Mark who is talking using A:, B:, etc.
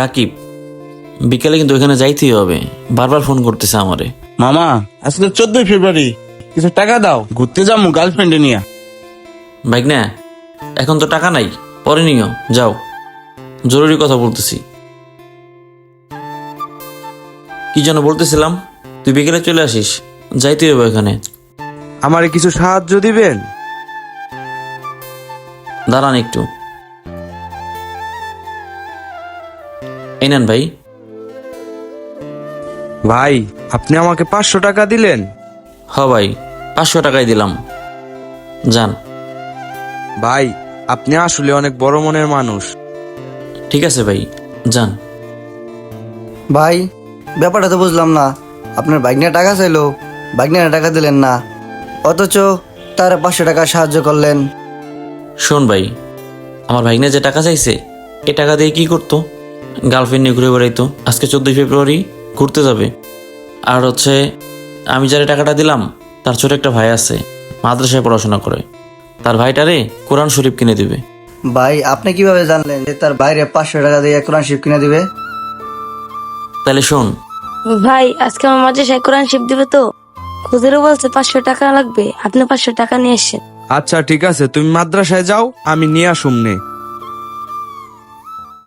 A: রাকিব, বিকেলে কিন্তু ওইখানে যাইতেই হবে। বারবার ফোন করতেছে আমারে।
B: মামা, আজকে 14 ফেব্রুয়ারি, কিছু টাকা দাও, ঘুরতে যাবো গার্লফ্রেন্ডে নিয়ে।
A: বাইক না, এখন তো টাকা নাই, পরে নিও, যাও, জরুরি কথা বলতেছি। কি যেন বলতেছিলাম, তুই বিকেলে চলে আসিস, যাইতে হবে ওখানে।
C: আমারে কিছু সাহায্য দিবেন?
A: দাঁড়ান একটু, এই নেন ভাই।
C: ভাই, আপনি আমাকে 500 টাকা দিলেন।
A: হ ভাই, 500 টাকাই দিলাম, যান।
C: ভাই, আপনি আসলে অনেক বড় মনের মানুষ।
A: ঠিক আছে ভাই, যান।
D: ভাই, ব্যাপারটা তো বুঝলাম না। আপনার বাইক নিয়ে টাকা চাইলো, বাইক নিয়ে টাকা দিলেন না, অথচ তার 500 টাকা সাহায্য করলেন।
A: শোন ভাই, আমার ভাইগনা যে টাকা চাইছে, এ টাকা দিয়ে কি করতো? গার্লফ্রেন্ড নিয়ে ঘুরে বেড়াইতো। আজকে 14 ফেব্রুয়ারি ঘুরতে যাবে। আর হচ্ছে, আমি যারা টাকাটা দিলাম, তার ছোট একটা ভাই আছে, মাদ্রাসায় পড়াশোনা করে। তার ভাইটারে কোরআন শরীফ কিনে দিবে।
D: ভাই, আপনি কিভাবে জানলেন যে তার বাইরে 500 টাকা দিয়ে কোরআন শরীফ কিনে দিবে?
A: তাহলে শোন,
E: ভাই, আজকে আমার মাদ্রাসায় কোরআন শিব দিবে তো, খুদেরও বলছে 500 টাকা লাগবে, আপনি 500 টাকা নিয়ে এসেছেন।
C: আচ্ছা ঠিক আছে, তুমি মাদ্রাসায় যাও, আমি নিয়ে আসুমনে।